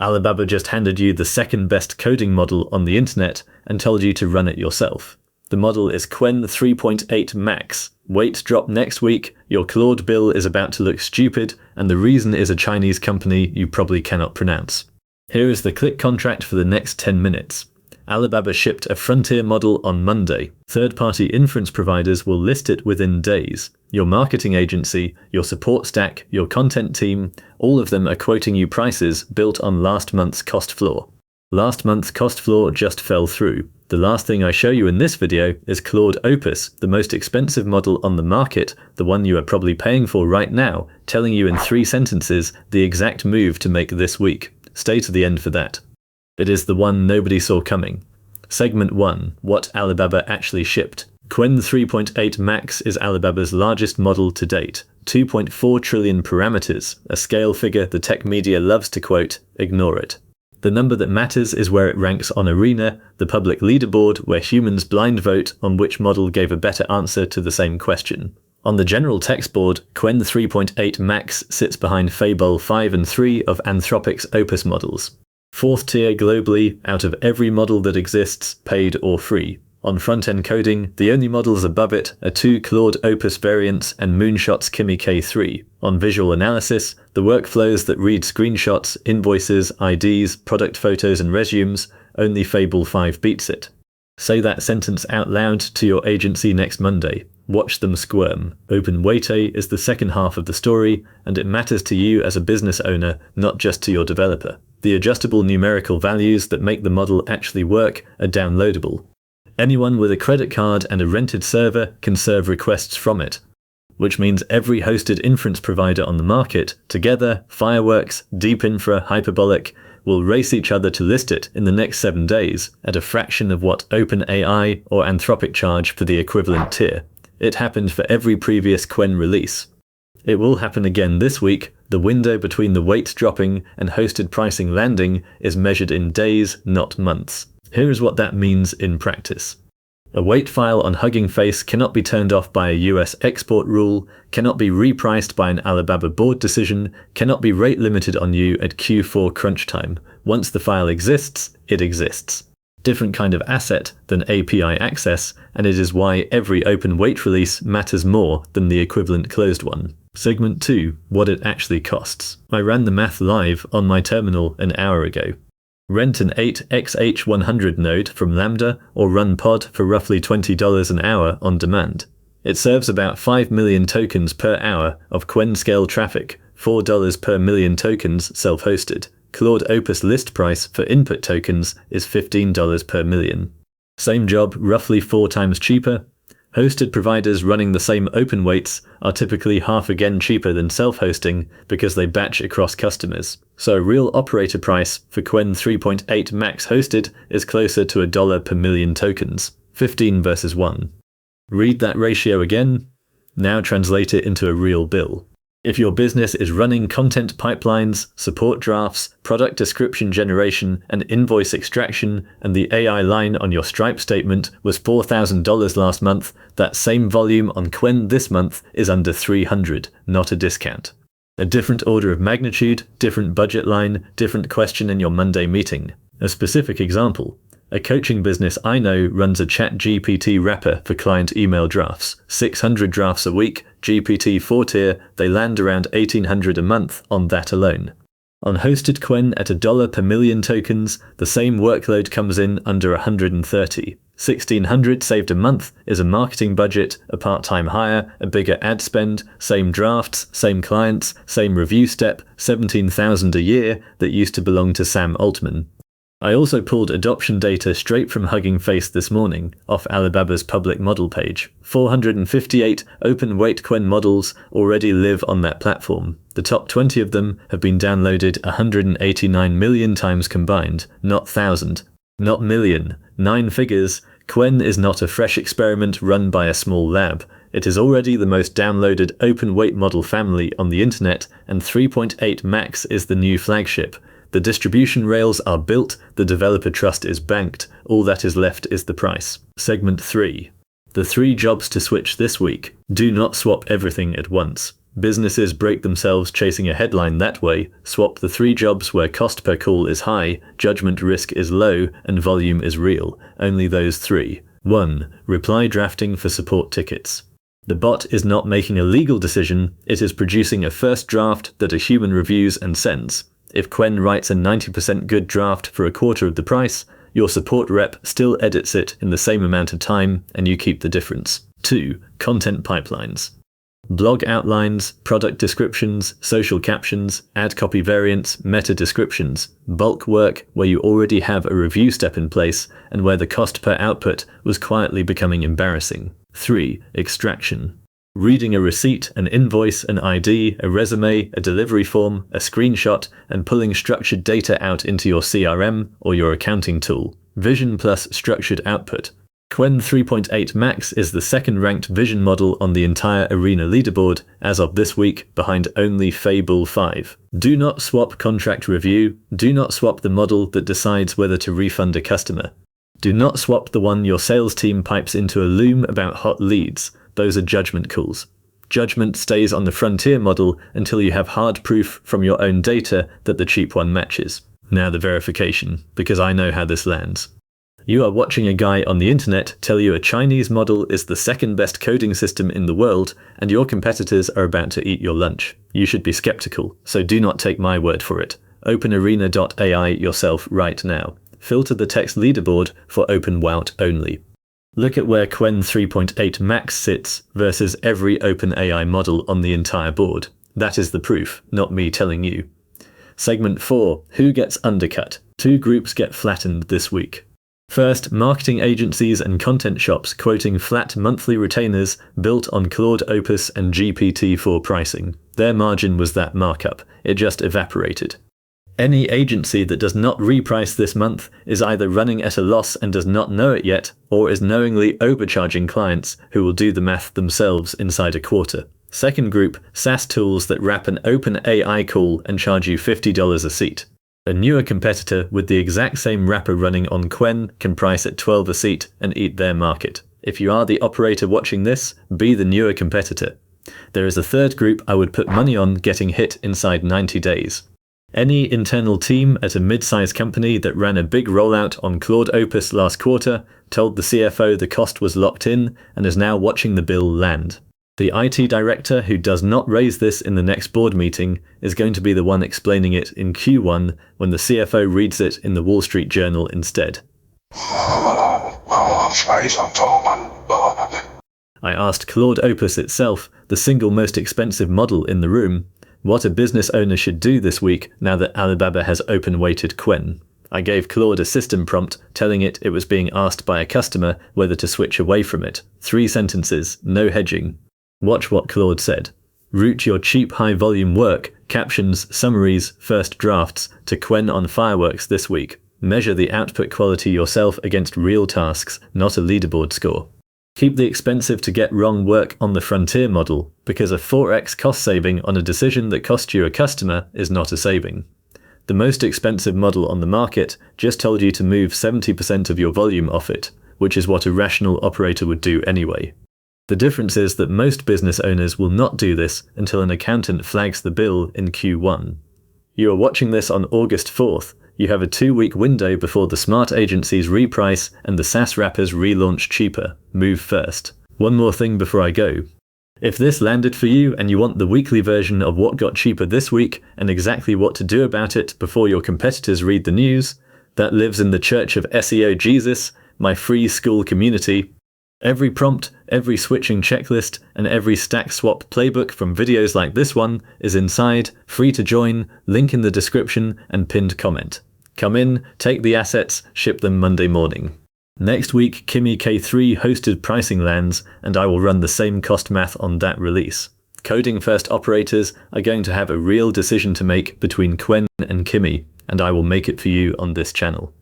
Alibaba just handed you the second best coding model on the internet and told you to run it yourself. The model is Qwen3.8-Max. Wait, drop next week, your Claude bill is about to look stupid, and the reason is a Chinese company you probably cannot pronounce. Here is the click contract for the next 10 minutes. Alibaba shipped a frontier model on Monday. Third-party inference providers will list it within days. Your marketing agency, your support stack, your content team, all of them are quoting you prices built on last month's cost floor. Last month's cost floor just fell through. The last thing I show you in this video is Claude Opus, the most expensive model on the market, the one you are probably paying for right now, telling you in 3 sentences the exact move to make this week. Stay to the end for that. It is the one nobody saw coming. Segment 1. What Alibaba actually shipped. Qwen3.8-Max is Alibaba's largest model to date. 2.4 trillion parameters, a scale figure the tech media loves to quote, ignore it. The number that matters is where it ranks on Arena, the public leaderboard where humans blind vote on which model gave a better answer to the same question. On the general text board, Qwen3.8-Max sits behind Fable 5 and 3 of Anthropic's Opus models. 4th tier globally out of every model that exists, paid or free. On front-end coding, the only models above it are 2 Claude Opus variants and Moonshot's Kimi K3. On visual analysis, the workflows that read screenshots, invoices, IDs, product photos and resumes, only Fable 5 beats it. Say that sentence out loud to your agency next Monday. Watch them squirm. Open-Weight is the second half of the story, and it matters to you as a business owner, not just to your developer. The adjustable numerical values that make the model actually work are downloadable. Anyone with a credit card and a rented server can serve requests from it, which means every hosted inference provider on the market, Together, Fireworks, Deep Infra, Hyperbolic, will race each other to list it in the next 7 days at a fraction of what OpenAI or Anthropic charge for the equivalent tier. It happened for every previous Qwen release. It will happen again this week. The window between the weight dropping and hosted pricing landing is measured in days, not months. Here is what that means in practice. A weight file on Hugging Face cannot be turned off by a US export rule, cannot be repriced by an Alibaba board decision, cannot be rate limited on you at Q4 crunch time. Once the file exists, it exists. Different kind of asset than API access, and it is why every open weight release matters more than the equivalent closed one. Segment 2. What it actually costs. I ran the math live on my terminal an hour ago. Rent an 8xH100 node from Lambda or run pod for roughly $20 an hour on demand. It serves about 5 million tokens per hour of Qwen scale traffic, $4 per million tokens self-hosted. Claude Opus list price for input tokens is $15 per million. Same job, roughly 4 times cheaper. Hosted providers running the same open weights are typically half again cheaper than self-hosting because they batch across customers. So real operator price for Qwen3.8-Max hosted is closer to $1 per million tokens, 15 versus 1. Read that ratio again. Now translate it into a real bill. If your business is running content pipelines, support drafts, product description generation, and invoice extraction, and the AI line on your Stripe statement was $4,000 last month, that same volume on Qwen this month is under $300, not a discount. A different order of magnitude, different budget line, different question in your Monday meeting. A specific example. A coaching business I know runs a ChatGPT wrapper for client email drafts. 600 drafts a week, GPT 4 tier, they land around $1,800 a month on that alone. On hosted Qwen at $1 per million tokens, the same workload comes in under $130. $1,600 saved a month is a marketing budget, a part-time hire, a bigger ad spend, same drafts, same clients, same review step, $17,000 a year that used to belong to Sam Altman. I also pulled adoption data straight from Hugging Face this morning, off Alibaba's public model page. 458 open weight Qwen models already live on that platform. The top 20 of them have been downloaded 189 million times combined, not 1,000, not million, 9 figures. Qwen is not a fresh experiment run by a small lab. It is already the most downloaded open weight model family on the internet, and 3.8-Max is the new flagship. The distribution rails are built, the developer trust is banked, all that is left is the price. Segment 3. The 3 jobs to switch this week. Do not swap everything at once. Businesses break themselves chasing a headline that way. Swap the 3 jobs where cost per call is high, judgment risk is low, and volume is real. Only those 3. 1. Reply drafting for support tickets. The bot is not making a legal decision, it is producing a first draft that a human reviews and sends. If Qwen writes a 90% good draft for a quarter of the price, your support rep still edits it in the same amount of time and you keep the difference. 2. Content pipelines. Blog outlines, product descriptions, social captions, ad copy variants, meta descriptions. Bulk work where you already have a review step in place and where the cost per output was quietly becoming embarrassing. 3. Extraction. Reading a receipt, an invoice, an ID, a resume, a delivery form, a screenshot, and pulling structured data out into your CRM or your accounting tool. Vision plus structured output. Qwen3.8-Max is the second-ranked vision model on the entire arena leaderboard as of this week, behind only Fable 5. Do not swap contract review. Do not swap the model that decides whether to refund a customer. Do not swap the one your sales team pipes into a loom about hot leads. Those are judgment calls. Judgment stays on the frontier model until you have hard proof from your own data that the cheap one matches. Now the verification, because I know how this lands. You are watching a guy on the internet tell you a Chinese model is the second best coding system in the world, and your competitors are about to eat your lunch. You should be skeptical, so do not take my word for it. Open arena.ai yourself right now. Filter the text leaderboard for open wout only. Look at where Qwen3.8-Max sits versus every OpenAI model on the entire board. That is the proof, not me telling you. Segment 4. Who gets undercut? 2 groups get flattened this week. First, marketing agencies and content shops quoting flat monthly retainers built on Claude Opus and GPT-4 pricing. Their margin was that markup. It just evaporated. Any agency that does not reprice this month is either running at a loss and does not know it yet, or is knowingly overcharging clients who will do the math themselves inside a quarter. Second group, SaaS tools that wrap an OpenAI call and charge you $50 a seat. A newer competitor with the exact same wrapper running on Qwen can price at $12 a seat and eat their market. If you are the operator watching this, be the newer competitor. There is a third group I would put money on getting hit inside 90 days. Any internal team at a mid-sized company that ran a big rollout on Claude Opus last quarter told the CFO the cost was locked in and is now watching the bill land. The IT director who does not raise this in the next board meeting is going to be the one explaining it in Q1 when the CFO reads it in the Wall Street Journal instead. I asked Claude Opus itself, the single most expensive model in the room, what a business owner should do this week now that Alibaba has open-weighted Qwen. I gave Claude a system prompt telling it was being asked by a customer whether to switch away from it. 3 sentences, no hedging. Watch what Claude said. Route your cheap high-volume work, captions, summaries, first drafts to Qwen on fireworks this week. Measure the output quality yourself against real tasks, not a leaderboard score. Keep the expensive to get wrong work on the frontier model, because a 4x cost saving on a decision that cost you a customer is not a saving. The most expensive model on the market just told you to move 70% of your volume off it, which is what a rational operator would do anyway. The difference is that most business owners will not do this until an accountant flags the bill in Q1. You are watching this on August 4th. You have a 2-week window before the smart agencies reprice and the SaaS wrappers relaunch cheaper. Move first. One more thing before I go. If this landed for you and you want the weekly version of what got cheaper this week and exactly what to do about it before your competitors read the news, that lives in the Church of SEO Jesus, my free school community. Every prompt, every switching checklist, and every stack swap playbook from videos like this one is inside, free to join, link in the description, and pinned comment. Come in, take the assets, ship them Monday morning. Next week, Kimi K3 hosted pricing lands, and I will run the same cost math on that release. Coding first operators are going to have a real decision to make between Qwen and Kimi, and I will make it for you on this channel.